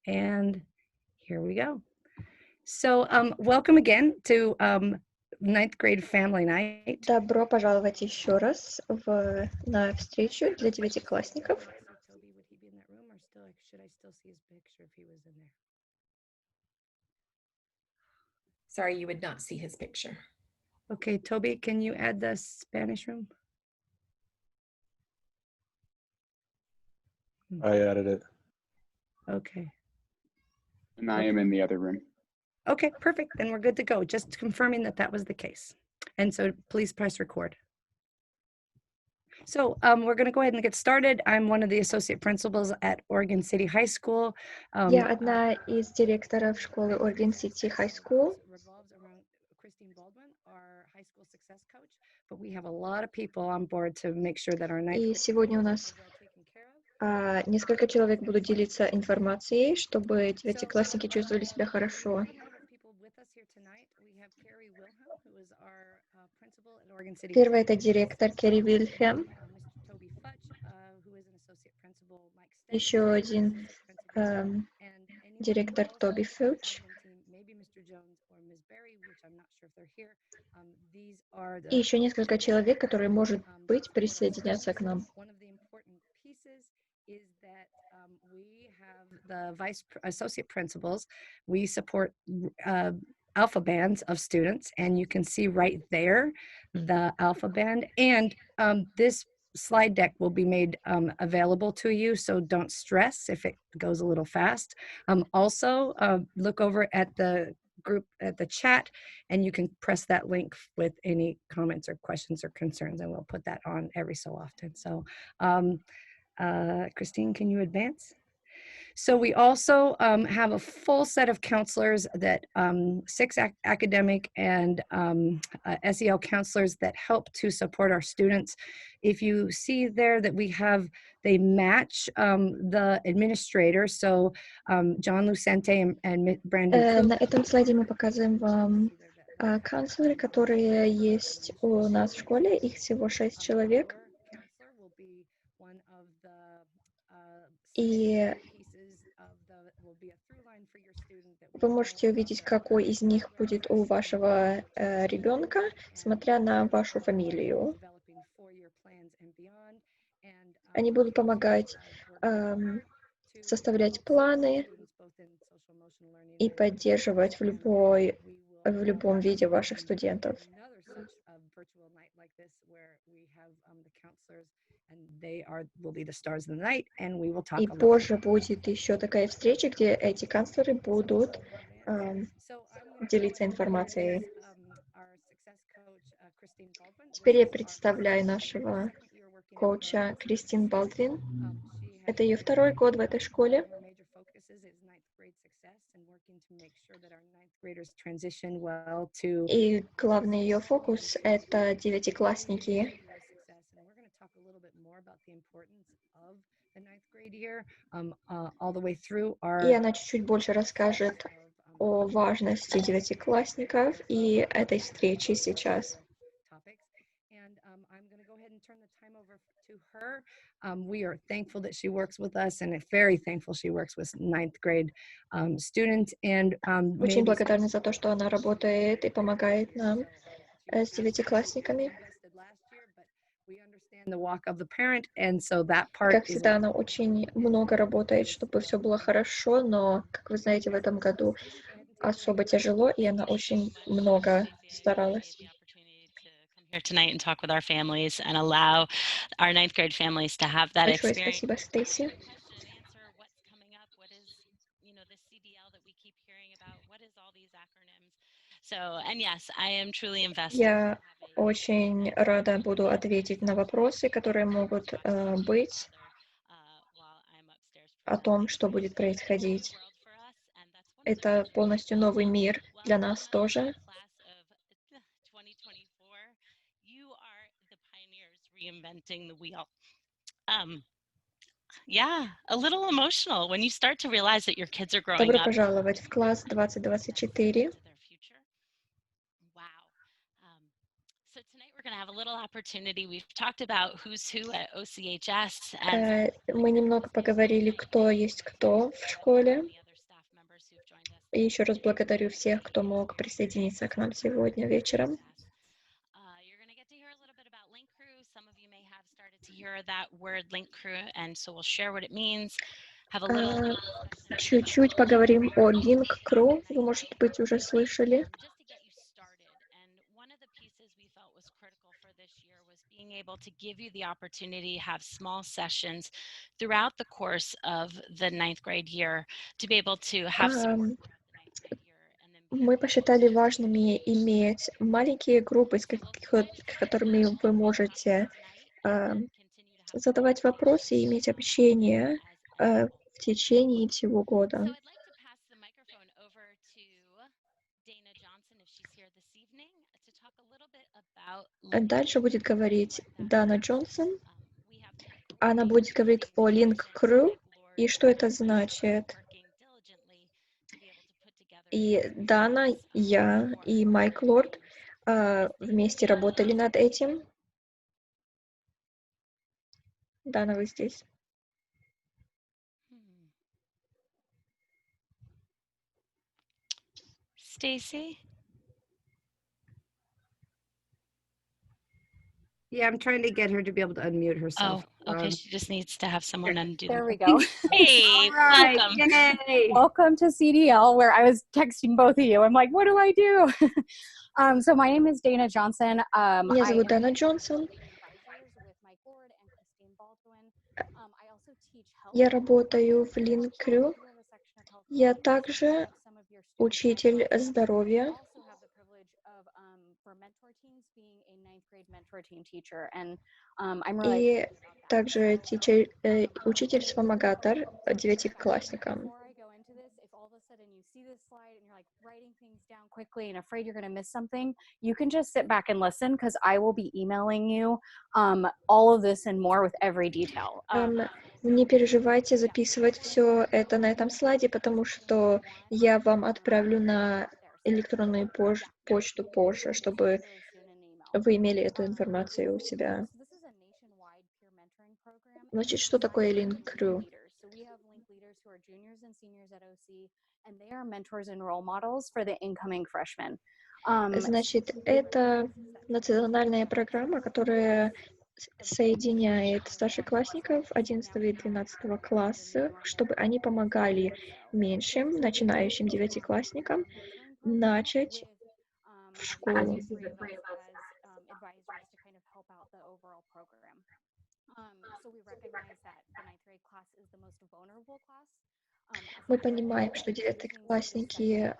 And here we go. So welcome again to ninth grade family night. Добро пожаловать еще раз на встречу для девятиклассников. Toby, would he be in that room, or should I still see his picture if he was in there? Sorry, you would not see his picture. Okay, Toby, can you add the Spanish room? I added it. Okay. And I am in the other room. Okay, perfect. Then we're good to go. Just confirming that that was the case. And so please press record. So we're going to go ahead and get started. I'm one of the associate principals at Oregon City High School. Я одна из директоров школы Oregon City High School. Revolves around Christine Baldwin, our high school success coach. But we have a lot of people on board to make sure that our И сегодня у нас несколько человек будут делиться информацией, чтобы девятиклассники чувствовали себя хорошо. Первый — это директор Керри Вильхем. Еще один директор Тоби Филч. И еще несколько человек, которые, может быть, присоединятся к нам. Is that we have the vice associate principals. We support alpha bands of students, and you can see right there the alpha band. And this slide deck will be made available to you, so don't stress if it goes a little fast. Also, look over at the group at the chat, and you can press that link with any comments or questions or concerns, and we'll put that on every so often. So Christine, can you advance? So we also have a full set of counselors that 6 academic and SEL counselors that help to support our students. If you see there that they match the administrator, so John Lucente and Brandon. На этом слайде мы показываем вам канцлеры, которые есть у нас в школе. Их всего 6 человек. И вы можете увидеть, какой из них будет у вашего ребенка, смотря на вашу фамилию. Они будут помогать составлять планы и поддерживать в любом виде ваших студентов. И позже будет еще такая встреча, где эти канцлеры будут делиться информацией. Теперь я представляю нашего коуча Кристин Балдвин. Это ее 2-й год в этой школе. И главный ее фокус — это девятиклассники. И она чуть-чуть больше расскажет о важности девятиклассников и этой встречи сейчас. We are thankful that she works with us, and very thankful she works with 9th grade students. And очень благодарны за то, что она работает и помогает нам с девятиклассниками. Как всегда, она очень много работает, чтобы все было хорошо, но, как вы знаете, в этом году особо тяжело, и она очень много старалась. Here tonight and talk with our families and allow our 9th grade families to have that experience. Спасибо, Стейси. Answer what's coming up, what is, the CDL that we keep hearing about, what is all these acronyms. So, and yes, I am truly invested. Я очень рада буду ответить на вопросы, которые могут быть о том, что будет происходить. Это полностью новый мир для нас тоже. Reinventing the wheel. Yeah, a little emotional when you start to realize that your kids are growing Добро up. пожаловать в класс 2024. Wow. So tonight we're going to have a little opportunity. We've talked about who's who at OCHS. Мы немного поговорили, кто есть кто в школе. И еще раз благодарю всех, кто мог присоединиться к нам сегодня вечером. You're going to get to hear a little bit about Link Crew. Some of you may have started to hear that word Link Crew, and so we'll share what it means. Have a little Чуть-чуть поговорим о Link Crew. Вы, может быть, уже слышали. just to get you started. And one of the pieces we felt was critical for this year was being able to give you the opportunity to have small sessions throughout the course of the ninth grade year to be able to have support throughout the ninth grade year. And then Мы посчитали важными иметь маленькие группы, с которыми вы можете задавать вопросы и иметь общение в течение всего года. So I'd like to pass the microphone over to Dana Johnson, if she's here this evening, to talk a little bit about Дальше будет говорить Дана Джонсон. we have Она будет говорить о Link Crew и что это значит. working diligently to be able to put together И Дана, я и Майк Лорд вместе работали над этим. Дана, вы здесь? Stacy? Yeah, I'm trying to get her to be able to unmute Oh, herself. okay. She just needs to have someone undo There that. we go. Hey, All right, welcome. yay. Welcome to CDL, where I was texting both of you. I'm like, what do I do? So my name is Dana Johnson. Меня I зовут am Дана one of the Джонсон. advisors with Mike Lord and Christine Baldwin. I also teach health. Я работаю в Link Crew. We do have a section of health Я coaching, so также have some of your students учитель that здоровья. also have the privilege of for mentor teams being a ninth grade mentor team teacher, and I'm really И excited about that. также учитель-вспомогатор девятиклассникам. Before I go into this, if all of a sudden you see this slide and you're like writing things down quickly and afraid you're going to miss something, you can just sit back and listen, because I will be emailing you all of this and more with every detail. Не переживайте записывать все это на этом слайде, потому что я вам отправлю на электронную почту позже, чтобы вы имели эту информацию у себя. Значит, что такое Link Crew? So we have link leaders who are juniors and seniors at OC, and they are mentors and role models for the incoming freshmen. Значит, это национальная программа, которая соединяет старшеклассников 11 и 12 класса, чтобы они помогали меньшим, начинающим девятиклассникам начать в школу. So we recognize that the ninth grade class is the most vulnerable class. Мы понимаем, что девятиклассники,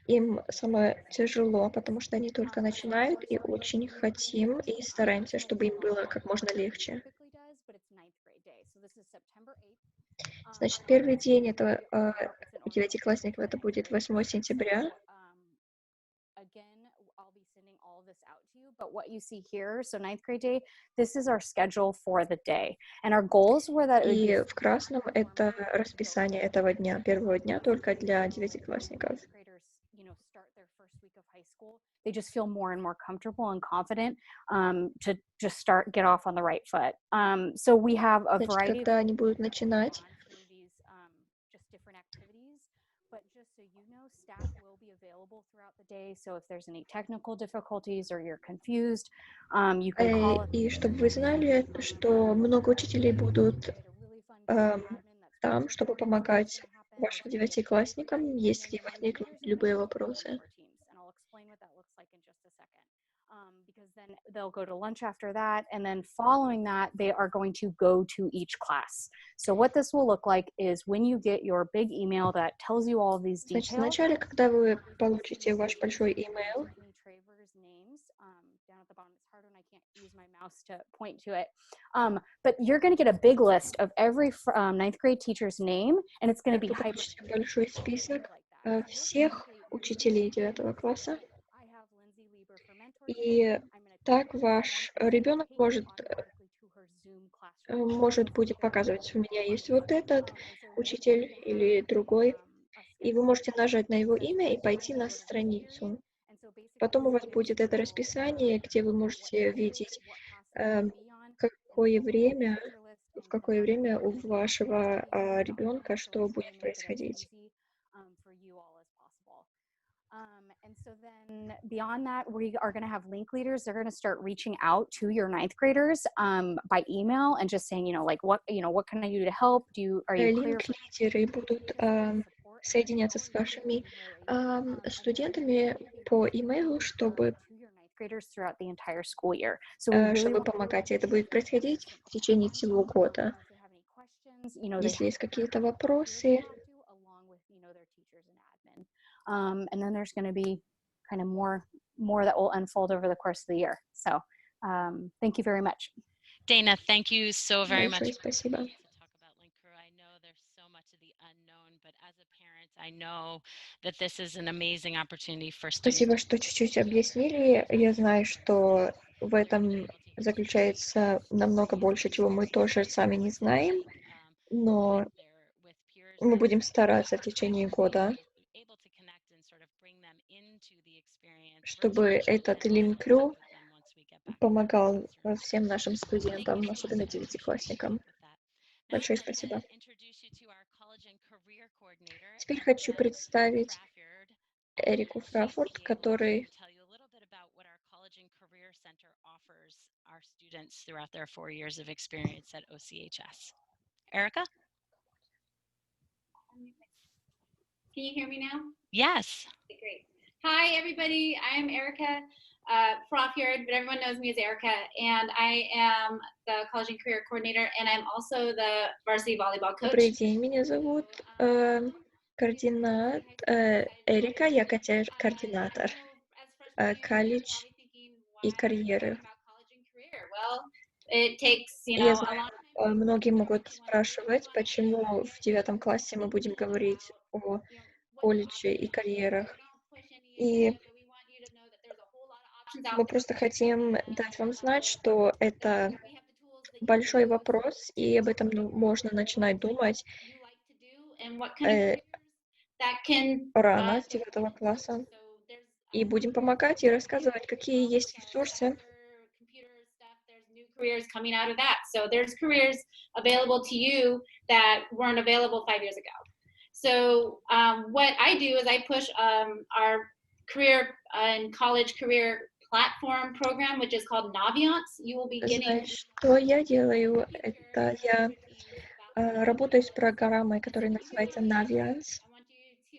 им самое тяжело, потому что они только начинают, и очень хотим и стараемся, чтобы им было как можно легче. Значит, первый день это у девятиклассников это будет 8 сентября. Again, I'll be sending all of this out to you, but what you see here, so ninth grade day, this is our schedule for the day. And our goals were that it would И be в красном это расписание этого дня, первого дня, только для девятиклассников. Start their first week of high school, they just feel more and more comfortable and confident to just start, get off on the right foot. So we have a Значит, variety когда они будут начинать, through these just different activities. But just so you know, staff will be available throughout the day. So if there's any technical difficulties or you're confused, you can call us. и чтобы вы знали, что много учителей будут там, чтобы помогать вашим девятиклассникам, если возникнут любые вопросы. Because then they'll go to lunch after that, and then following that, they are going to go to each class. So what this will look like is when you get your big email that tells you all of these details. Значит, вначале, когда вы получите ваш большой email, Down at the bottom, it's hard when I can't use my mouse to point to it. But you're going to get a big list of every ninth grade teacher's name, and it's going to be вы получите большой список всех учителей 9 класса. И так ваш ребенок может будет показывать, у меня есть вот этот учитель или другой, и вы можете нажать на его имя и пойти на страницу. Потом у вас будет это расписание, где вы можете видеть, в какое время у вашего ребенка что будет происходить. And so then beyond that, we are going to have link leaders. They're going to start reaching out to your ninth graders by email and just saying, what can I do to help? Are you clear? Линк-лидеры будут соединяться с вашими студентами по имейлу, чтобы throughout the entire school year. So we really чтобы want помогать. И это будет происходить в течение всего года. if they have any questions, they Если есть have какие-то peers to вопросы, talk to, along with their teachers and admin. And then there's going to be kind of more that will unfold over the course of the year. So thank you very much. Dana, thank you so very much. большое спасибо. To talk about Link Crew. I know there's so much of the unknown, but as a parent, I know that this is an amazing opportunity for students. Спасибо, что чуть-чуть объяснили. Я знаю, что в этом заключается намного больше, чего мы тоже сами не знаем, но мы будем стараться в течение года, чтобы этот линк-крю помогал всем нашим студентам, особенно девятиклассникам. Большое спасибо. Теперь хочу представить Эрику Фрафорд, который Erica? Can you hear me now? Yes. Okay, great. Hi, everybody. I am Erica Froffyard, but everyone knows me as Erica, and I am the College and Career Coordinator, and I'm also the varsity volleyball coach. Добрый день, меня зовут Эрика, я координатор колледж и карьеры. Я знаю, многие могут спрашивать, почему в 9 классе мы будем говорить о колледже и карьерах. И мы просто хотим дать вам знать, что это большой вопрос, и об этом можно начинать думать рано, с 9 класса. И будем помогать и рассказывать, какие есть ресурсы. Careers coming out of that. So there's careers available to you that weren't available 5 years ago. So what I do is I push our career and college career platform program, which is called Naviance. You will be getting... Знаешь, что я делаю? Это я работаю с программой, которая называется Naviance.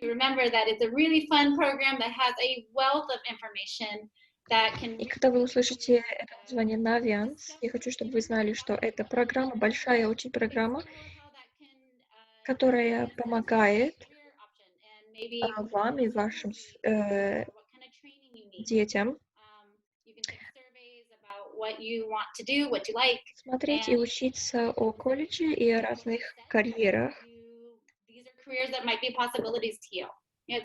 Remember that it's a really fun program that has a wealth of information. И когда вы услышите это название Naviance, я хочу, чтобы вы знали, что это программа, большая очень программа, которая помогает вам и вашим детям смотреть и учиться о колледже и о разных карьерах. Очень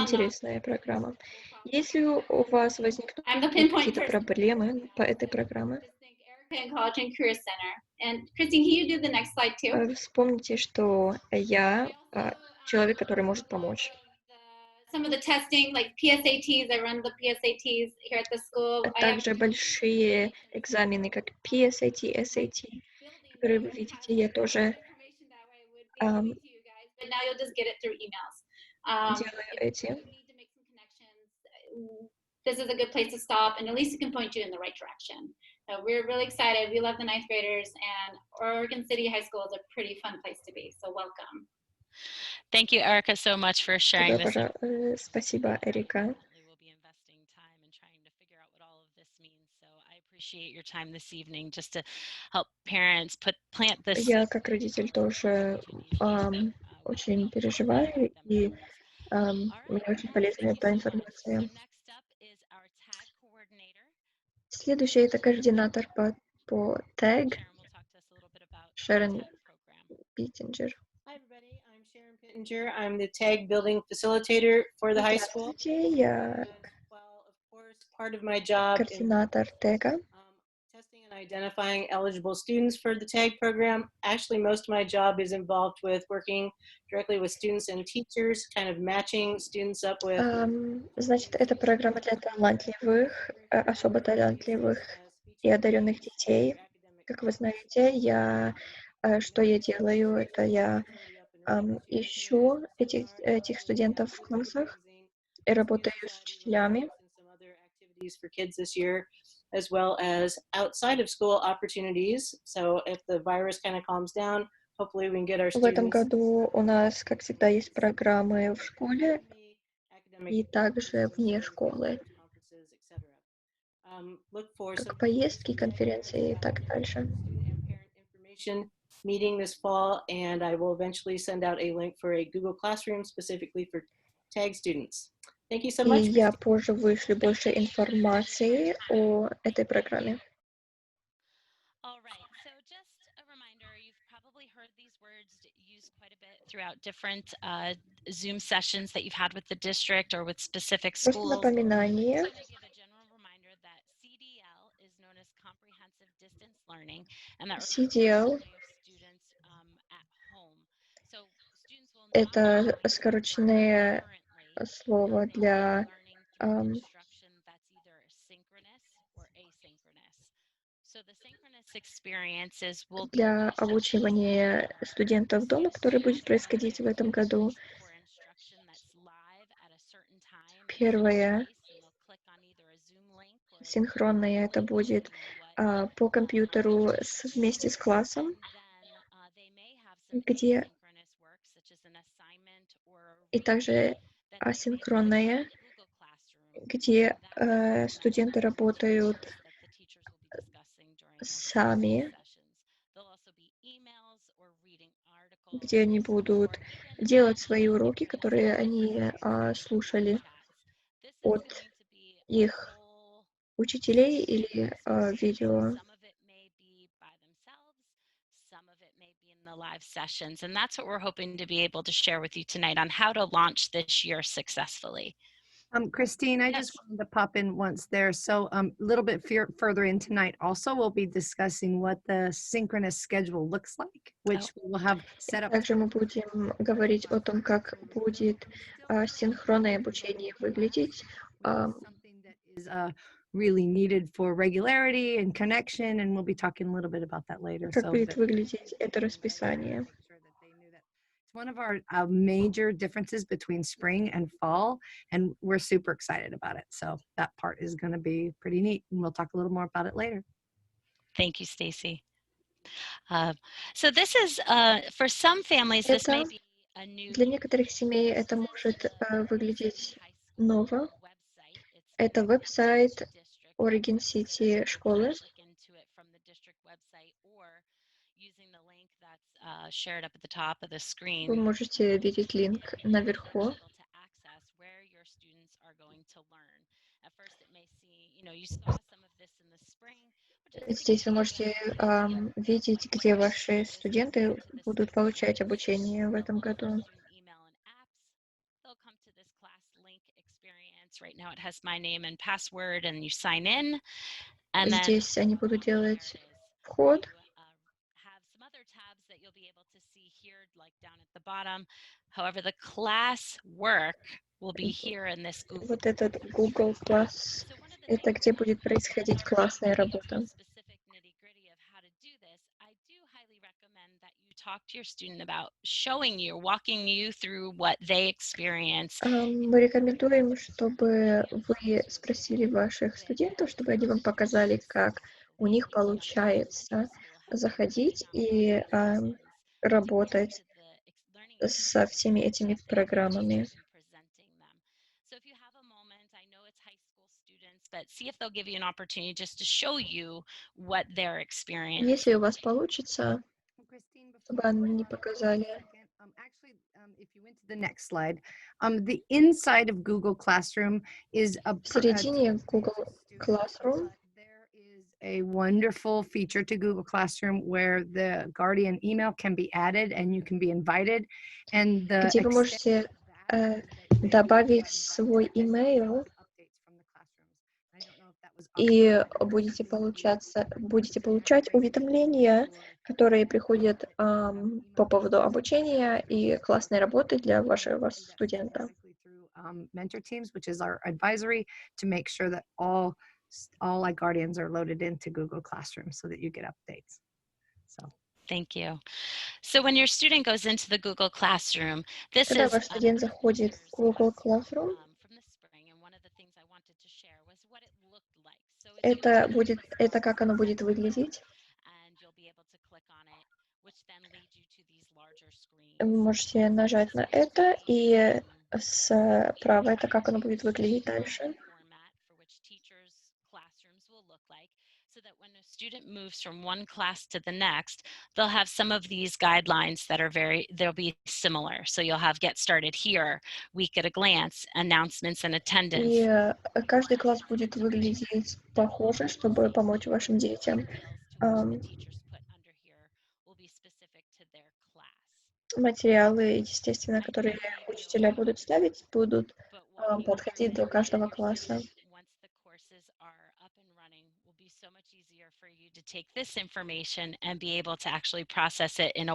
интересная программа. Если у вас возникнут какие-то проблемы по этой программе, вспомните, что я человек, который может помочь. Также большие экзамены, как PSAT, SAT, которые вы видите, я тоже делаю эти. This is a good place to stop, and at least it can point you in the right direction. So we're really excited. We love the ninth graders, and Oregon City High School is a pretty fun place to be. So welcome. Thank you, Erica, so much for sharing this. Спасибо, Эрика. Appreciate your time this evening just to help parents plant this. Я как родитель тоже очень переживаю, и мне очень полезна эта информация. Следующий это координатор по TAG, Sharon Pittenger. Hi everybody, I'm Sharon Pittenger. I'm the TAG building facilitator for the high school. Я координатор TAG. Testing and identifying eligible students for the TAG program. Actually, most of my job is involved with working directly with students and teachers, kind of matching students up with... Значит, это программа для талантливых, особо талантливых и одаренных детей. Как вы знаете, что я делаю, это я ищу этих студентов в классах и работаю с учителями. Some other activities for kids this year, as well as outside of school opportunities. So if the virus kind of calms down, hopefully we can get our В этом students году у нас, как всегда, есть программы в школе academic и также вне школы, conferences, etc. Look for some как поездки, конференции и так дальше. student and parent information meeting this fall, and I will eventually send out a link for a Google Classroom specifically for TAG students. Thank you so И much. я позже вышлю больше информации о этой программе. All right, so just a reminder, you've probably heard these words used quite a bit throughout different Zoom sessions that you've had with the district or with specific Просто schools. напоминание. Just want to give a general reminder that CDL is known as Comprehensive Distance Learning, and that refers to CDL the way of students at home. So students will not be это online скороченное currently. слово They will для be learning through instruction that's either synchronous or asynchronous. So the synchronous experiences will be обучения студентов дома, который будет происходить в этом году. for instruction that's live at a certain time and Первое place, and they'll click on either a Zoom link or a синхронное это будет по компьютеру вместе с классом, and then they may have some где asynchronous work such as an assignment or a и reading также that they may do асинхронное, in Google Classroom. где That's студенты работают that the teachers will be discussing during those сами, sessions. There'll also be emails or reading articles где они будут or even делать свои уроки, которые они слушали This is от going to be a их whole учителей или видео. some of it may be by themselves, some of it may be in the live sessions, and that's what we're hoping to be able to share with you tonight on how to launch this year successfully. Christine, I just Yes. wanted to pop in once there. So a little bit further in tonight, also we'll be discussing what the synchronous schedule looks like, which we will have set up. Также мы будем говорить о том, как будет синхронное обучение выглядеть. Something that is really needed for regularity and connection, and we'll be talking a little bit about that later. Как So будет that выглядеть это расписание. make sure that they knew that. It's one of our major differences between spring and fall, and we're super excited about it. So that part is going to be pretty neat, and we'll talk a little more about it later. Thank you, Stacy. So this is, for some families, this may Это be a new для некоторых семей это может выглядеть ново. Это веб-сайт Oregon City школы. Shared up at the top of the screen. Вы можете видеть линк наверху. Where your students are going to learn. At first it may see, you saw some of this in the spring. Здесь вы можете видеть, где ваши студенты будут получать обучение в этом году. They'll come to this class link experience. Right now it has my name and password, and you sign in. And then Здесь они будут делать вход. have some other tabs that you'll be able to see here, like down at the bottom. However, the class work will be here in this Google. Вот этот Google Class, это где будет происходить классная работа. Talk to your student about showing you, walking you through what they experience. Мы рекомендуем, чтобы вы спросили ваших студентов, чтобы они вам показали, как у них получается заходить и работать со всеми этими программами. So if you have a moment, I know it's high school students, but see if they'll give you an opportunity just to show you what their experience. Если у вас получится, чтобы они показали. Actually, if you went to the next slide, the inside of Google Classroom is В середине Google Classroom there is a wonderful feature to Google Classroom where the Guardian email can be added and you can be invited. And the где вы можете добавить свой email и будете получать уведомления, которые приходят по поводу обучения и классной работы для вашего студента. Mentor teams, which is our advisory, to make sure that all like Guardians are loaded into Google Classroom so that you get updates. So Thank you. So when your student goes into the Google Classroom, this Когда is ваш студент заходит в Google Classroom, from the spring, and one of the things I wanted to share was what it looked like. So as you это как оно будет выглядеть. and you'll be able to click on it, which then leads you to these larger screens. Вы можете нажать на это, и справа это как оно будет выглядеть дальше. Format for which teachers' classrooms will look like, so that when a student moves from one class to the next, they'll have some of these guidelines that are they'll be similar. So you'll have get started here, week at a glance, announcements and attendance. И каждый класс будет выглядеть похоже, чтобы помочь вашим детям. Материалы, естественно, которые учителя будут ставить, будут подходить до каждого класса.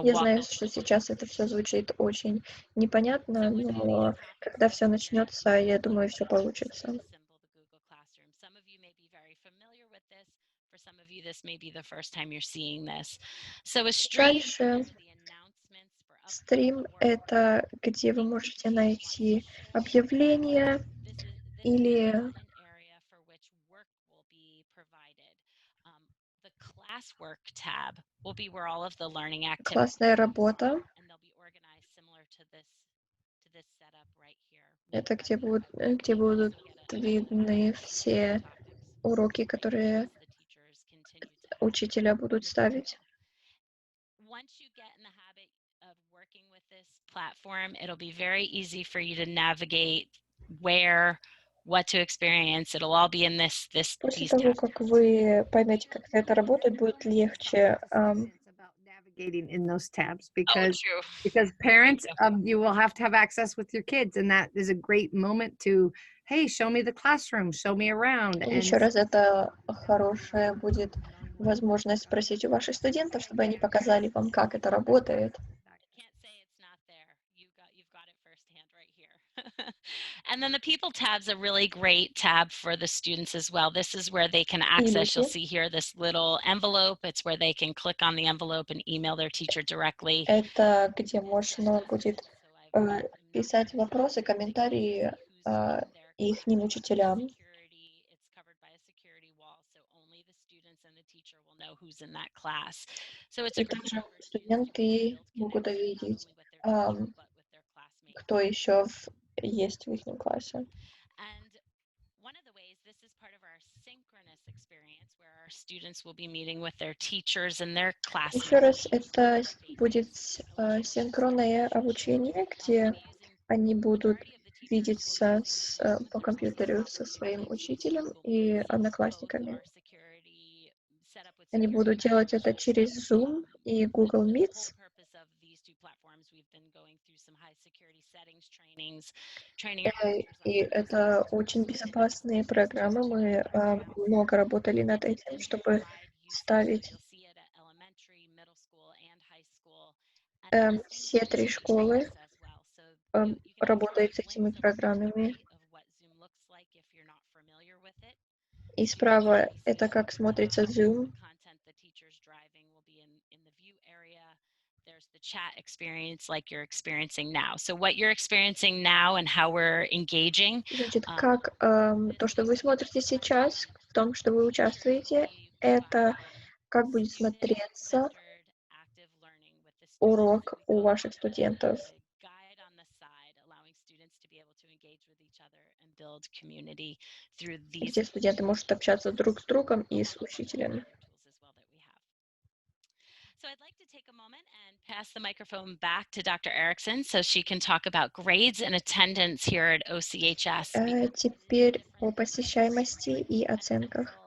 Я знаю, что сейчас это все звучит очень непонятно, но когда все начнется, я думаю, все получится. Дальше стрим — это где вы можете найти объявления или классная работа. Это где будут видны все уроки, которые учителя будут ставить. Once you get in the habit of working with this platform, it'll be very easy for you to navigate where, what to experience. It'll all be in this. После того, как вы поймете, как это работает, будет легче. Navigating in those tabs because parents, you will have to have access with your kids, and that is a great moment to, hey, show me the classroom, show me around. Еще раз, это хорошая будет возможность спросить у ваших студентов, чтобы они показали вам, как это работает. And then the people tab's a really great tab for the students as well. This is where they can access, you'll see here this little envelope. It's where they can click on the envelope and email their teacher directly. Это где можно будет писать вопросы, комментарии ихним учителям. И также студенты могут увидеть, кто еще есть в их классе. One of the ways, this is part of our synchronous experience, where our students will be meeting with their teachers and their classmates. Еще раз, это будет синхронное обучение, где они будут видеться по компьютеру со своим учителем и одноклассниками. Они будут делать это через Zoom и Google Meets. И это очень безопасные программы. Мы много работали над этим, чтобы ставить все 3 школы работают с этими программами. И справа это как смотрится Zoom. Chat experience like you're experiencing now. So what you're experiencing now and how we're engaging. Значит, как то, что вы смотрите сейчас, в том, что вы участвуете, это как будет смотреться урок у ваших студентов. Где студенты могут общаться друг с другом и с учителем. So I'd like to take a moment and pass the microphone back to Dr. Erickson so she can talk about grades and attendance here at OCHS. Теперь о посещаемости и оценках.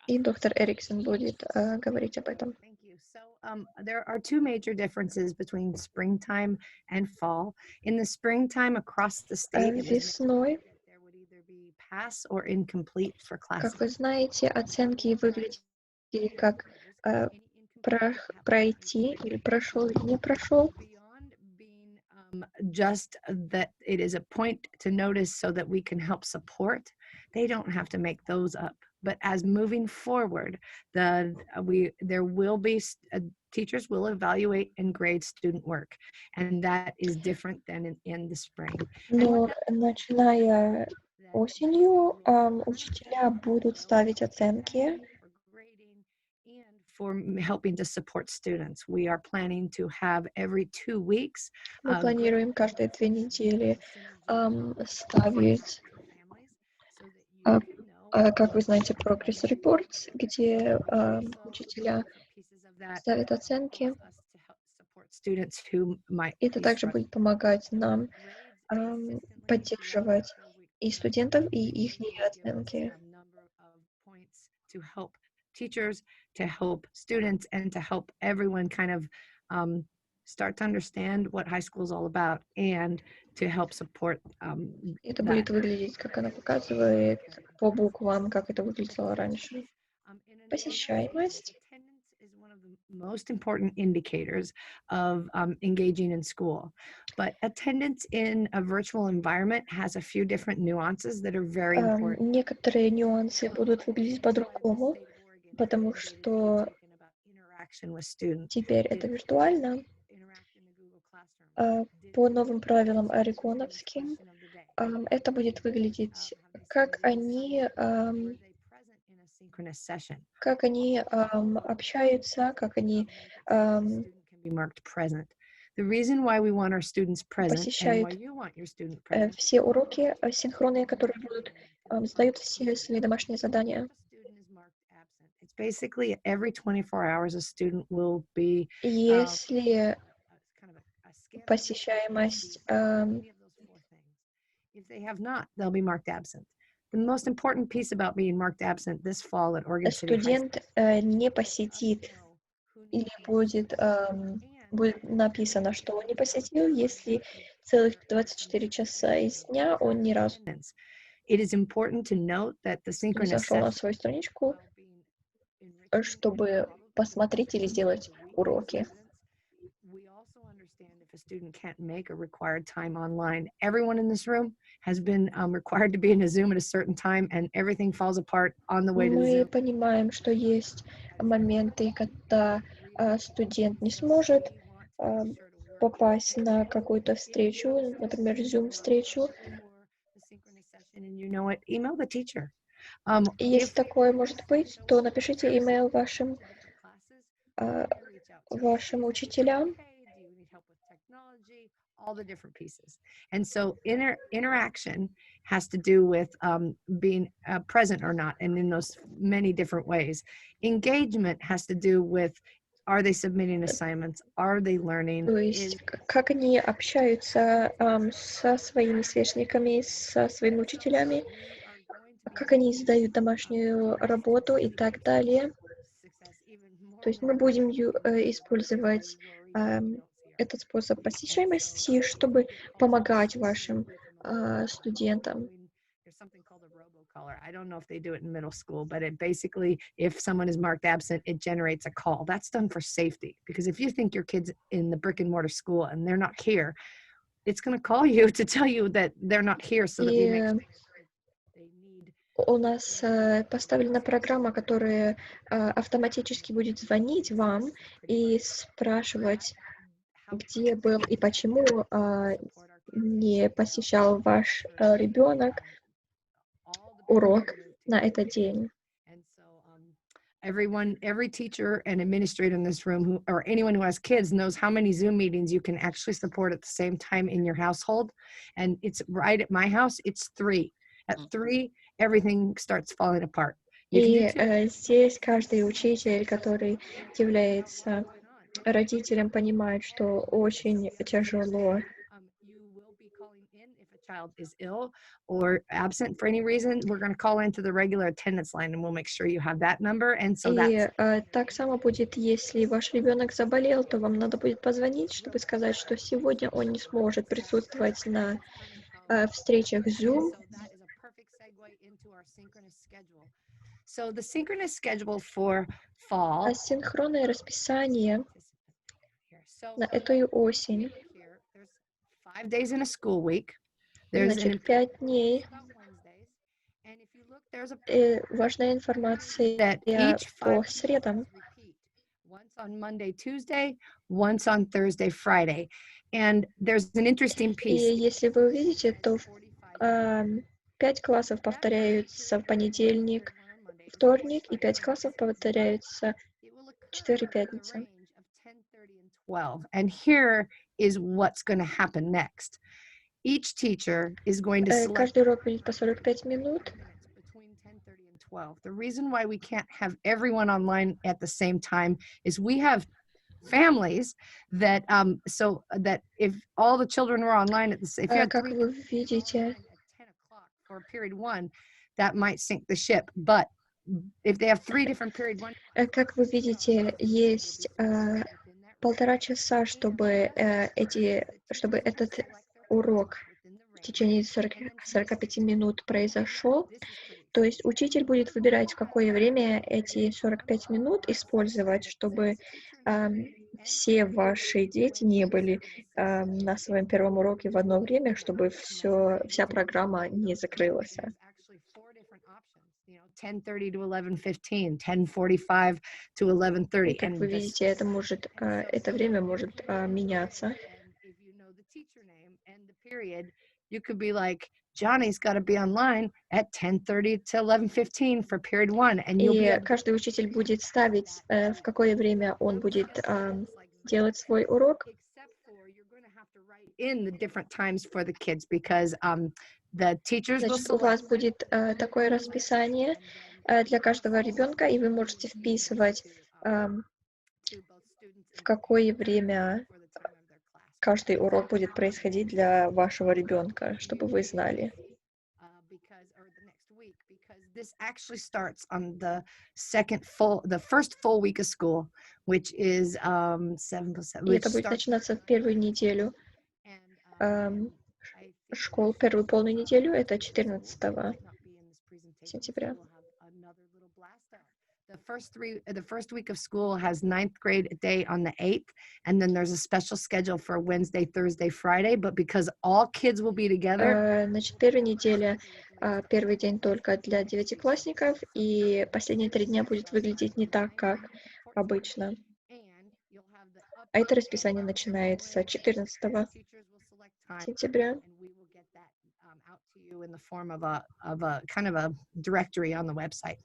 И доктор Эриксон будет говорить об этом. Thank you. So there are 2 major differences between springtime and fall. In the springtime across the state, весной, there would either be pass or incomplete for classes. Как вы знаете, оценки выглядят как пройти или прошел или не прошел. Beyond being just that it is a point to notice so that we can help support, they don't have to make those up. but as moving forward, there will be teachers will evaluate and grade student work, and that is different than in the spring. Но начиная осенью учителя будут ставить оценки. For helping to support students. We are planning to have every 2 weeks. Мы планируем каждые 2 недели ставить, как вы знаете, progress reports, где учителя ставят оценки. Это также будет помогать нам поддерживать и студентов, и их оценки. To help teachers, to help students, and to help everyone kind of start to understand what high school is all about, and to help support Это будет выглядеть, как она показывает по буквам, как это выглядело раньше. Посещаемость. Is one of the most important indicators of engaging in school. But attendance in a virtual environment has a few different nuances that are very important. Некоторые нюансы будут выглядеть по-другому, потому что теперь это виртуально. По новым правилам орегоновским это будет выглядеть, как они общаются, как они посещают все уроки синхронные, которые будут сдают все свои домашние задания. Basically, every 24 hours, a student will be. Если посещаемость, if they have not, they'll be marked absent. The most important piece about being marked absent this fall at Oregon City High School. Студент не посетит или будет написано, что он не посетил, если целых 24 часа из дня он ни разу It is important to note that the не synchronous зашел на свою страничку, чтобы посмотреть или сделать уроки. We also understand if a student can't make a required time online. Everyone in this room has been required to be in a Zoom at a certain time, and everything falls apart on the way to Мы Zoom. понимаем, что есть моменты, когда студент не сможет попасть на какую-то встречу, например, Zoom-встречу. And you know what? Email the teacher. И если такое может быть, то напишите имейл вашим учителям. All the different pieces. And so interaction has to do with being present or not, and in those many different ways. Engagement has to do with, are they submitting assignments? Are they learning? То есть, как они общаются со своими сверстниками, со своими учителями, как они сдают домашнюю работу и так далее. То есть мы будем использовать этот способ посещаемости, чтобы помогать вашим студентам. There's something called a robocaller. I don't know if they do it in middle school, but it basically, if someone is marked absent, it generates a call. That's done for safety, because if you think your kid's in the brick and mortar school and they're not here, it's going to call you to tell you that they're not here, so that we make sure they need. У нас поставлена программа, которая автоматически будет звонить вам и спрашивать, где был и почему не посещал ваш ребенок урок на этот день. Every teacher and administrator in this room, or anyone who has kids, knows how many Zoom meetings you can actually support at the same time in your household. And it's right at my house, it's 3. At 3, everything starts falling apart. И здесь каждый учитель, который является родителем, понимает, что очень тяжело. If a child is ill or absent for any reason, we're going to call into the regular attendance line, and we'll make sure you have that number. And so И так само будет, если ваш ребенок заболел, то вам надо будет позвонить, чтобы сказать, что сегодня он не сможет присутствовать на встречах Zoom. So the synchronous schedule for fall. Асинхронное расписание на эту осень. 5 days in a school week. Значит, 5 дней. Важная информация that each по 5 средам. repeat once on Monday, Tuesday, once on Thursday, Friday. And there's an interesting И piece. если вы увидите, то 5 классов повторяются в понедельник, вторник, и 5 классов повторяются в четверг и пятница. 12. And here is what's going to happen next. Each teacher is going to select Каждый урок будет по 45 минут. between 10:30 and 12. The reason why we can't have everyone online at the same time is we have families that so that if all the children were online at the if you had Как 3 вы видите, at 10 o'clock for period 1, that might sink the ship. But if they have 3 different period 1, как вы видите, есть 1,5 часа, чтобы этот урок в течение 45 минут произошел. То есть учитель будет выбирать, в какое время эти 45 минут использовать, чтобы все ваши дети не были на своем первом уроке в одно время, чтобы вся программа не закрылась. 10:30 to 11:15, 10:45 to 11:30. И, как вы видите, это время может меняться. You could be like, Johnny's got to be online at 10:30 to 11:15 for period 1, and you'll be И каждый учитель будет ставить, в какое время он будет делать свой урок. in the different times for the kids because the teachers will Значит, у вас будет такое расписание для каждого ребенка, и вы можете вписывать, в какое время каждый урок будет происходить для вашего ребенка, чтобы вы знали. Because this actually starts on the first full week of school, which is 7 plus 7. И это будет начинаться в первую неделю школ, первую полную неделю, это 14 сентября. The first week of school has 9th grade day on the 8th, and then there's a special schedule for Wednesday, Thursday, Friday, but because all kids will be together. Значит, первая неделя, первый день только для девятиклассников, и последние 3 дня будет выглядеть не так, как обычно. А это расписание начинается 14 сентября. In the form of a kind of a directory on the website.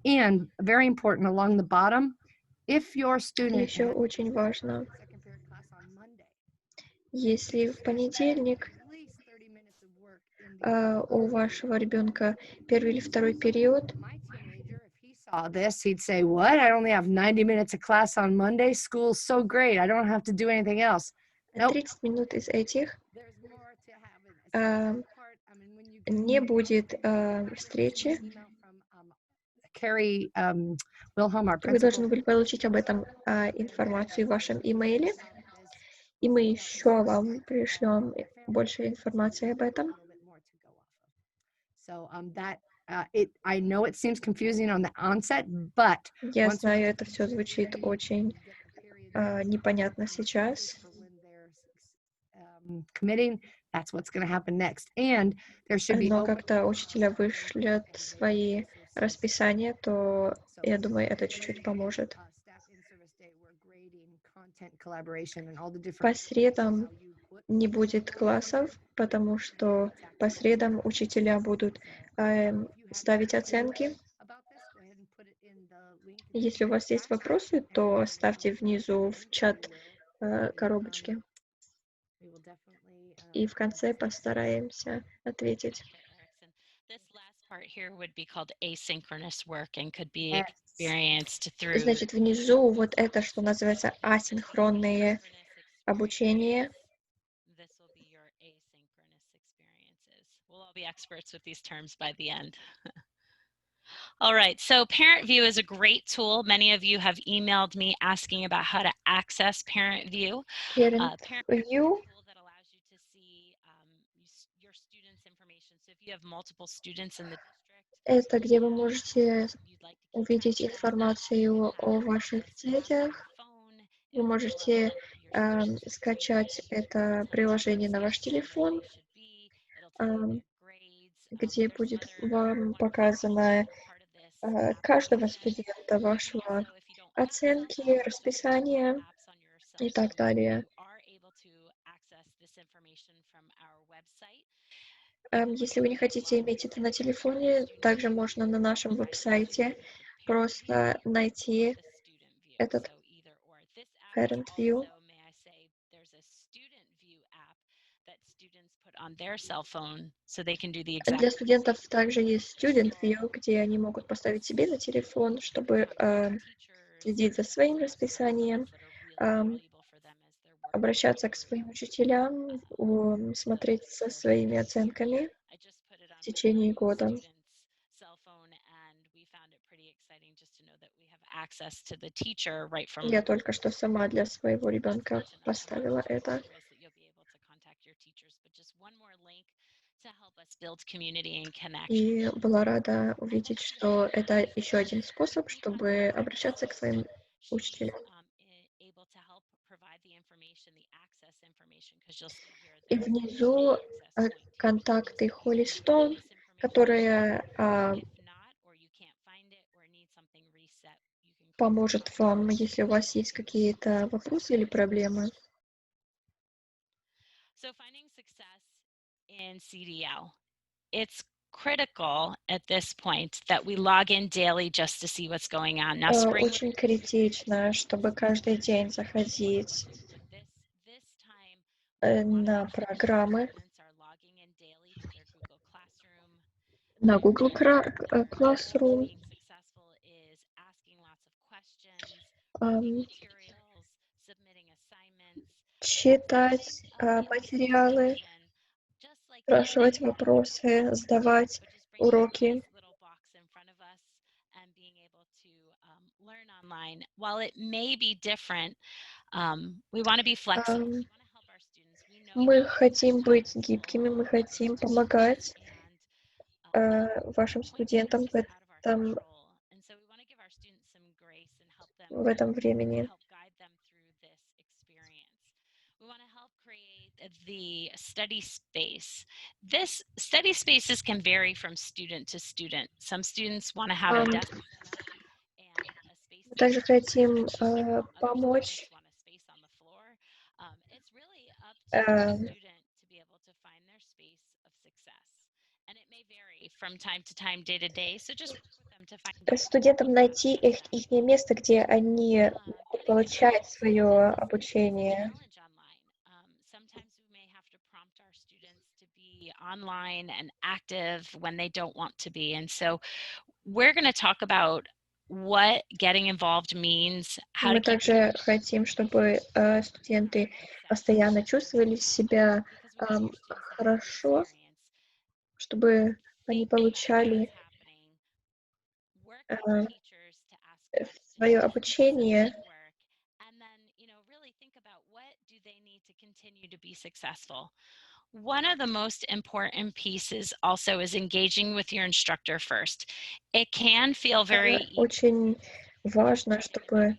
And very important along the bottom, if your student Еще очень важно, если в понедельник у вашего ребенка первый или второй период, saw this, he'd say, "What? I only have 90 minutes of class on Monday. School's so great. I don't have to do anything else." 30 минут из этих не будет встречи. Вы должны были получить об этом информацию в вашем имейле, и мы еще вам пришлем больше информации об этом. I know it seems confusing on the onset, but я знаю, это все звучит очень непонятно сейчас. Committing, that's what's going to happen next. And there should be. Но когда учителя вышлют свои расписания, то я думаю, это чуть-чуть поможет. По средам не будет классов, потому что по средам учителя будут ставить оценки. Если у вас есть вопросы, то ставьте внизу в чат коробочки. И в конце постараемся ответить. Значит, внизу вот это, что называется асинхронное обучение. All right, so Parent View is a great tool. Many of you have emailed me asking about how to access Parent View. Parent View that allows you to see your students' information. So if you have multiple students in the district, это где вы можете увидеть информацию о ваших детях. Вы можете скачать это приложение на ваш телефон. где будет вам показано каждого студента, вашего оценки, расписание и так далее. Если вы не хотите иметь это на телефоне, также можно на нашем веб-сайте просто найти этот Parent View. Для студентов также есть Student View, где они могут поставить себе на телефон, чтобы следить за своим расписанием, обращаться к своим учителям, смотреть за своими оценками в течение года. Я только что сама для своего ребенка поставила это. И была рада увидеть, что это еще один способ, чтобы обращаться к своим учителям. И внизу контакты Холли Стоун, которая поможет вам, если у вас есть какие-то вопросы или проблемы. It's critical at this point that we log in daily just to see what's going on. Now, spring Очень критично, чтобы каждый день заходить на программы, на Google Classroom, читать материалы, спрашивать вопросы, сдавать уроки. Мы хотим быть гибкими, мы хотим помогать вашим студентам в этом времени. The study space. This study spaces can vary from student to student. Some students want to have a desk and a space. Мы также хотим помочь It's really up to the student to be able to find their space of success. And it may vary from time to time, day to day. So just work with them to find out. Студентам найти их место, где они могут получать свое обучение. Online and active when they don't want to be. And so we're going to talk about what getting involved means. Мы также хотим, чтобы студенты постоянно чувствовали себя хорошо, чтобы они получали свое обучение. One of the most important pieces also is engaging with your instructor first. It can feel very Очень важно, чтобы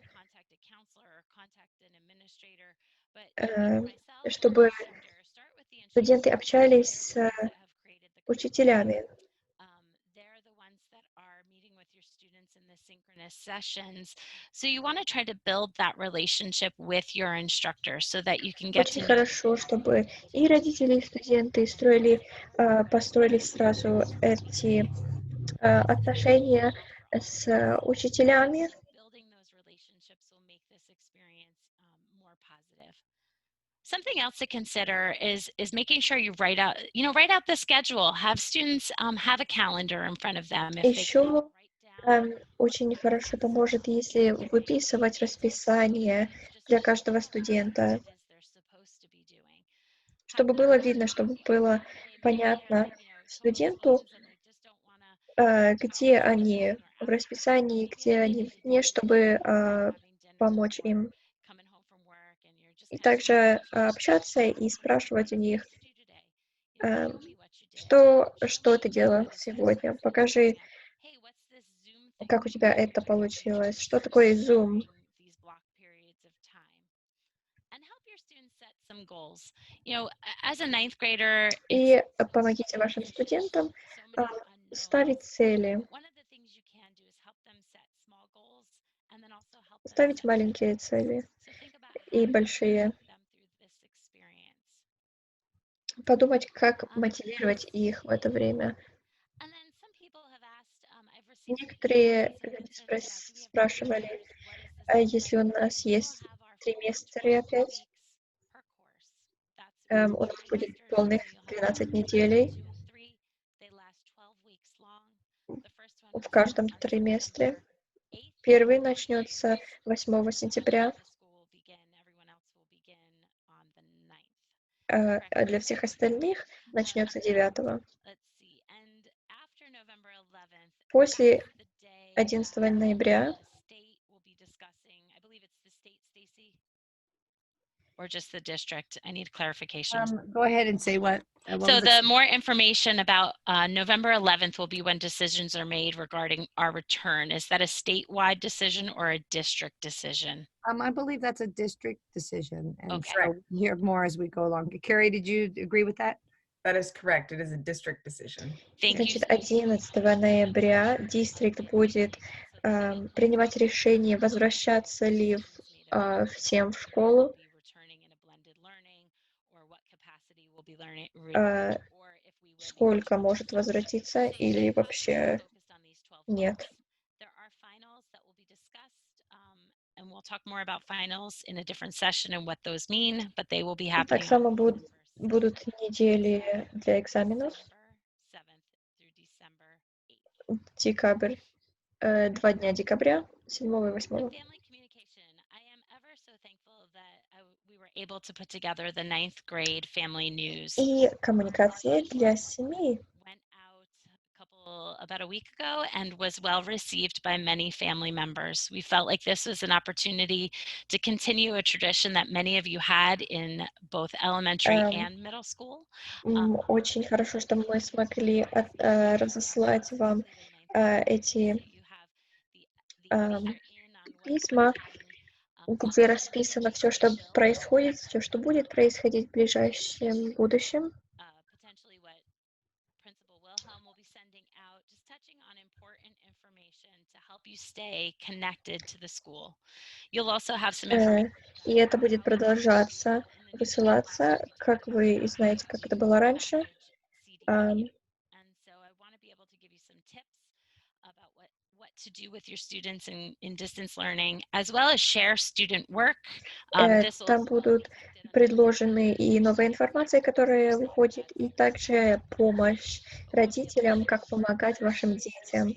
студенты общались с учителями. Sessions. So you want to try to build that relationship with your instructor so that you can get Очень хорошо, чтобы и родители, и студенты построили сразу эти отношения с учителями. Something else to consider is making sure you write out the schedule. Have students have a calendar in front of them. Еще очень хорошо поможет, если выписывать расписание для каждого студента, чтобы было видно, чтобы было понятно студенту, где они в расписании, где они вне, чтобы помочь им. И также общаться и спрашивать у них, что ты делал сегодня, покажи, как у тебя это получилось, что такое Zoom. set some goals. You know, as a ninth grader, И помогите вашим студентам ставить цели, ставить маленькие цели и большие. Подумать, как мотивировать их в это время. Некоторые люди спрашивали, а если у нас есть триместры опять, у нас будет полных 12 недель в каждом триместре. Первый начнется 8 сентября, а для всех остальных начнется 9. После 11 ноября or just the district? I need clarification. Go ahead and say what So was the it? more information about November 11th will be when decisions are made regarding our return. Is that a statewide decision or a district decision? I believe that's a district decision, and Okay. so we'll hear more as we go along. Carrie, did you agree with that? That is correct. It is a district decision. Thank you. Значит, 11 ноября дистрикт будет принимать решение, возвращаться ли всем в школу, сколько может возвратиться или вообще нет. And we'll talk more about finals in a different session and what those mean, but they will be happening. Так само будут недели для экзаменов. Декабрь, 2 дня декабря, 7 и 8. Able to put together the ninth grade family news. И коммуникация для семьи. Went out about a week ago and was well received by many family members. We felt like this was an opportunity to continue a tradition that many of you had in both elementary and middle school. Очень хорошо, что мы смогли разослать вам эти письма, где расписано все, что происходит, все, что будет происходить в ближайшем будущем. И это будет продолжаться, высылаться, как вы и знаете, как это было раньше. To do with your students in distance learning, as well as share student work. Там будут предложены и новая информация, которая выходит, и также помощь родителям, как помогать вашим детям.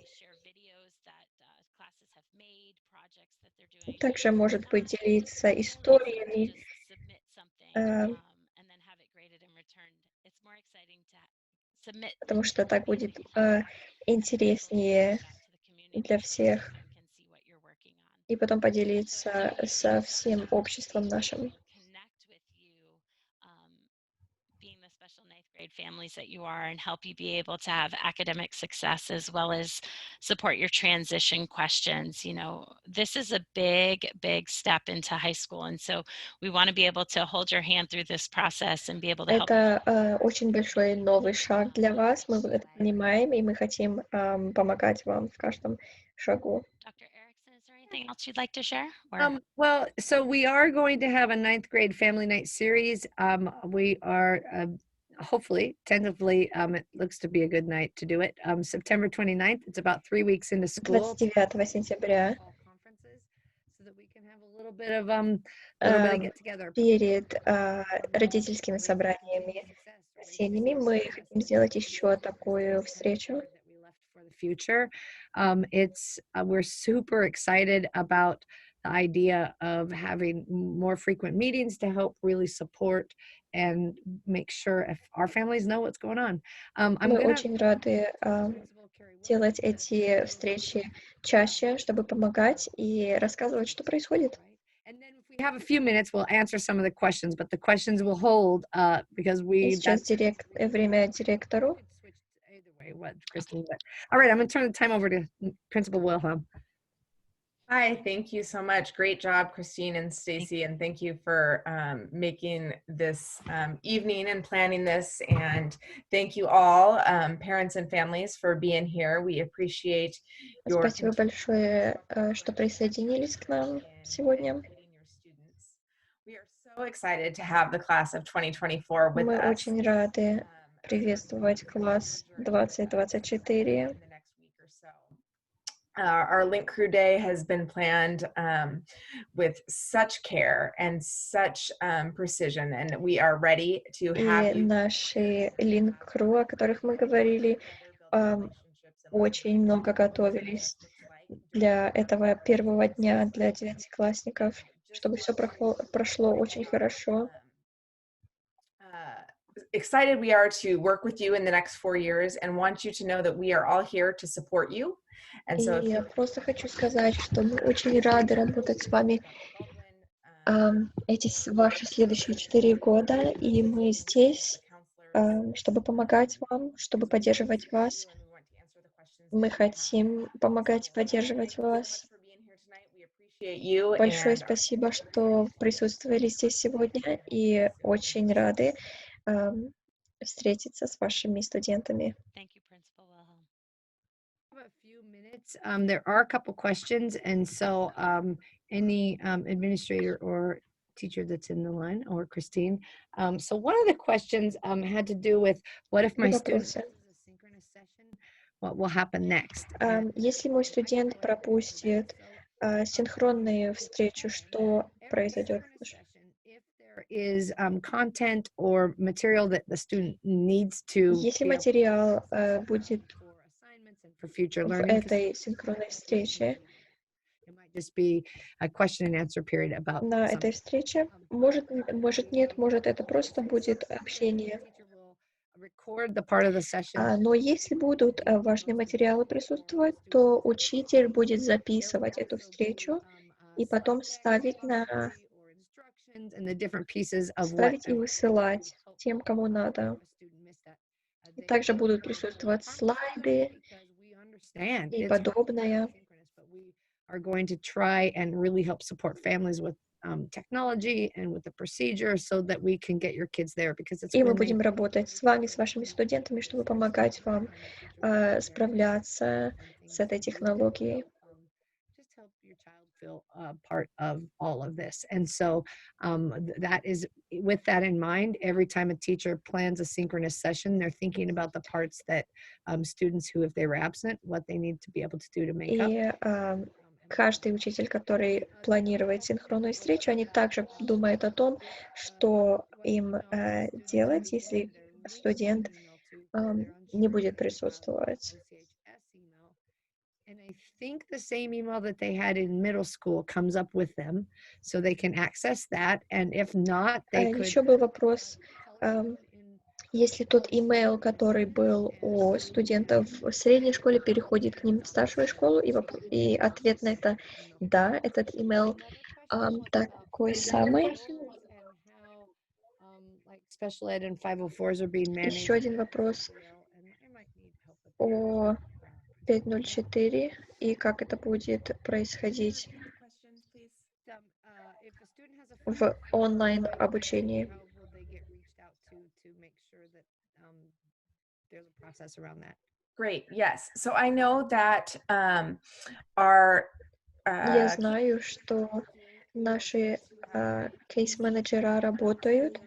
Также, может быть, делиться историями, потому что так будет интереснее для всех. И потом поделиться со всем обществом нашим. Families that you are and help you be able to have academic success as well as support your transition questions. You know, this is a big step into high school, and so we want to be able to hold your hand through this process and be able to help. Это очень большой новый шаг для вас, мы это понимаем, и мы хотим помогать вам в каждом шагу. Dr. Erickson, is there anything else you'd like to share? Well, so we are going to have a ninth grade family night series. We are hopefully, tentatively, it looks to be a good night to do it. September 29th, it's about 3 weeks into school. 29 сентября. So that we can have a little bit of get together. Перед родительскими собраниями осенними мы хотим сделать еще такую встречу. Future. We're super excited about the idea of having more frequent meetings to help really support and make sure if our families know what's going on. Мы очень рады делать эти встречи чаще, чтобы помогать и рассказывать, что происходит. And then if we have a few minutes, we'll answer some of the questions, but the questions will hold because we. Сейчас время директору. What, Christine? But all right, I'm going to turn the time over to Principal Wilhelm. Hi, thank you so much. Great job, Christine and Stacy, and thank you for making this evening and planning this. And thank you all, parents and families, for being here. We appreciate your Спасибо большое, что присоединились к нам сегодня. We are so excited to have the class of 2024 with Мы us. очень рады приветствовать класс 2024. Our Link Crew Day has been planned with such care and such precision, and we are ready to have И you. наши линк-кру, о которых мы говорили, очень много готовились для этого первого дня для девятиклассников, чтобы все прошло очень хорошо. Excited we are to work with you in the next 4 years and want you to know that we are all here to support you. And И so if я you просто хочу сказать, что мы очень рады работать с вами эти ваши следующие 4 года, и мы здесь, чтобы помогать вам, чтобы поддерживать вас. Мы хотим помогать и поддерживать вас. Большое спасибо, что присутствовали здесь сегодня, и очень рады встретиться с вашими студентами. Thank you, Principal Wilhelm. A few minutes. There are a couple questions, and so any administrator or teacher that's in the line, or Christine. So one of the questions had to do with what if my student Вопросы. misses a synchronous session? What will happen next? Если мой студент пропустит синхронную встречу, что произойдет? If there is content or material that the student needs to Если be able to материал access, будет for assignments and for future в learning, 'cause этой синхронной встрече, it might just be a question and answer period about на something. этой встрече, может нет, может это просто будет общение. Teacher will record the part of the session. Но если будут важные материалы присутствовать, то учитель будет записывать эту встречу и потом ставить и высылать тем, кому надо. И также будут присутствовать слайды и подобное. Are going to try and really help support families with technology and with the procedure so that we can get your kids there, because it's И мы really будем работать с вами, с вашими студентами, чтобы помогать вам справляться с этой технологией. just help your child feel part of all of this. And so that is, with that in mind, every time a teacher plans a synchronous session, they're thinking about the parts that students who, if they were absent, what they need to be able to do to make up. И каждый учитель, который планирует синхронную встречу, они также думают о том, что им делать, если студент не будет присутствовать. And I think the same email that they had in middle school comes up with them, so they can access that. And if not, they could. Еще был вопрос, если тот имейл, который был у студентов в средней школе, переходит к ним в старшую школу, и ответ на это да, этот имейл такой самый. Special ed and 504s are being managed. Еще один вопрос о 504 и как это будет происходить в онлайн обучении. Great, yes. So I know that our Я знаю, что наши кейс-менеджера работают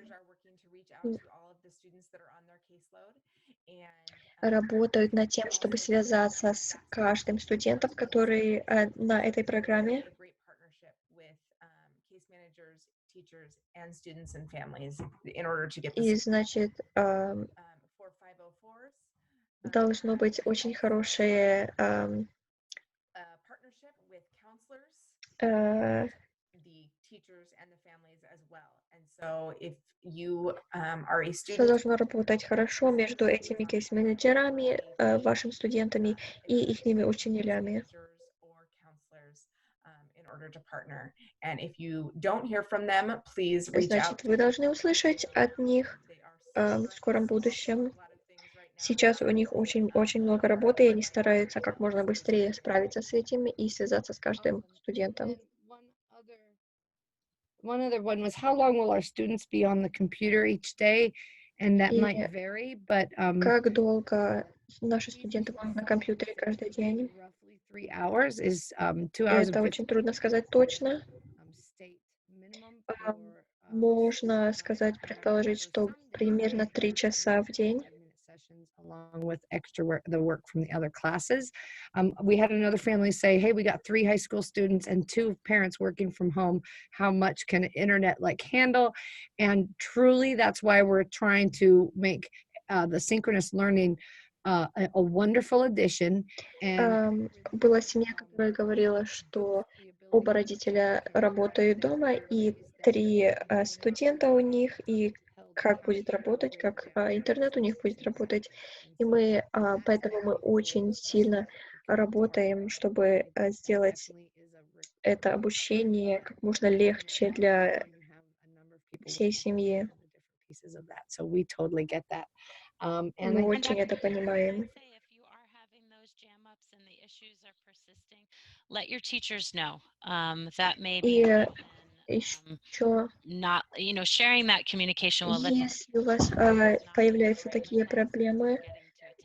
над тем, чтобы связаться с каждым студентом, который на этой программе. И значит, должно быть очень хорошее все должно работать хорошо между этими кейс-менеджерами, вашими студентами и их учителями. Значит, вы должны услышать от них в скором будущем. Сейчас у них очень много работы, и они стараются как можно быстрее справиться с этим и связаться с каждым студентом. One other one was how long will our students be on the computer each day? And that И might vary, but как долго наши студенты будут на компьютере каждый день? roughly 3 hours is 2 hours and Это 50 очень трудно сказать точно. state minimum Ам, for Можно сказать, предположить, что примерно 3 часа в день. 5-minute sessions along with extra work, the work from the other classes. We had another family say, hey, we got 3 high school students and 2 parents working from home. How much can internet like handle? And truly, that's why we're trying to make the synchronous learning a wonderful addition. And Была семья, которая говорила, что оба родителя работают дома, и 3 студента у них, и как будет работать, как интернет у них будет работать. И поэтому мы очень сильно работаем, чтобы сделать это обучение как можно легче для всей семьи. So we totally get that. And Мы I очень это I понимаем. would say if you are having those jam ups and the issues are persisting, let your teachers know. That may be И even еще, not, sharing that communication will let them если у вас появляются такие проблемы,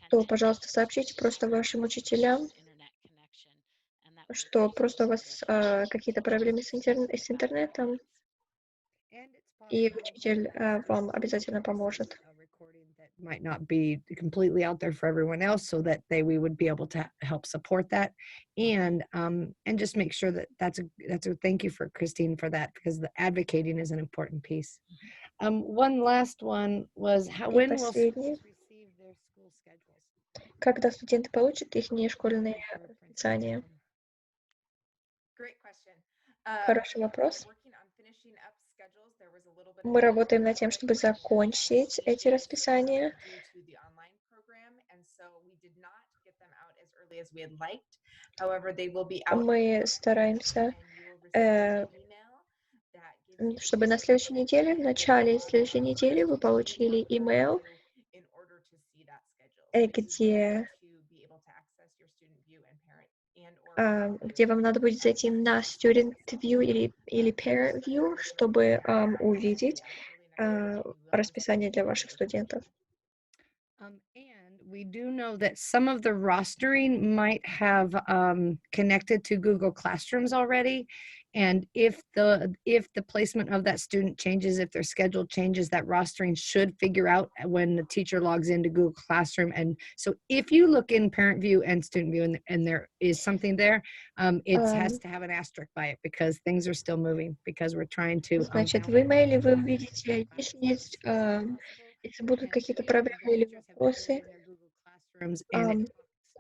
то, пожалуйста, сообщите просто вашим учителям, что просто у вас какие-то проблемы с интернетом, и учитель вам обязательно поможет. might not be completely out there for everyone else, so that we would be able to help support that, and just make sure that that's a thank you for Christine for that, because the advocating is an important piece. One last one was when will Последний. students receive their school schedules? Когда студенты получат их школьные расписания? Great question. Хороший вопрос. Working on finishing up schedules, there was a little bit of Мы работаем над тем, чтобы закончить эти расписания. due to the online program, and so we did not get them out as early as we had liked. However, they will be out. Мы стараемся, And you will receive an email that gives you чтобы на следующей неделе, в начале следующей недели вы получили имейл, in order to see that schedule. где To be able to access your student view and parent and or где вам надо будет зайти на Student View или Parent View, чтобы увидеть расписание для ваших студентов. And we do know that some of the rostering might have connected to Google Classrooms already. And if the placement of that student changes, if their schedule changes, that rostering should figure out when the teacher logs into Google Classroom. And so if you look in Parent View and Student View and there is something there, it has to have an asterisk by it, because things are still moving, because we're trying to. Значит, в имейле вы увидите, если будут какие-то проблемы или вопросы,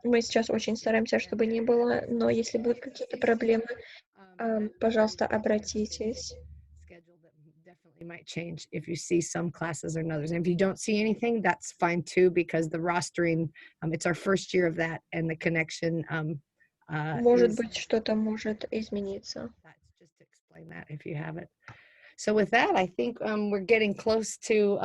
мы сейчас очень стараемся, чтобы не было, но если будут какие-то проблемы, пожалуйста, обратитесь. Definitely might change if you see some classes or others. And if you don't see anything, that's fine too, because the rostering, it's our first year of that, and the connection Может быть, что-то может измениться. that's just to explain that if you have it. So with that, I think we're getting close to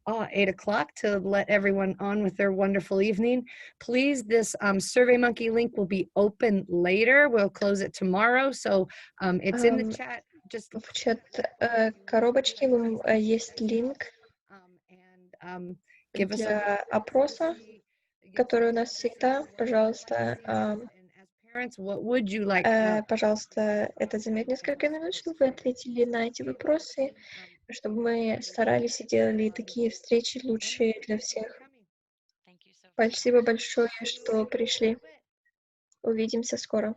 8 o'clock to let everyone on with their wonderful evening. Please, this SurveyMonkey link will be open later. We'll close it tomorrow. So it's in the chat. Just В чат-коробочке есть линк для опроса, который у нас всегда. Пожалуйста, пожалуйста, это займет несколько минут, чтобы вы ответили на эти вопросы, чтобы мы старались и делали такие встречи лучшие для всех. Спасибо большое, что пришли. Увидимся скоро.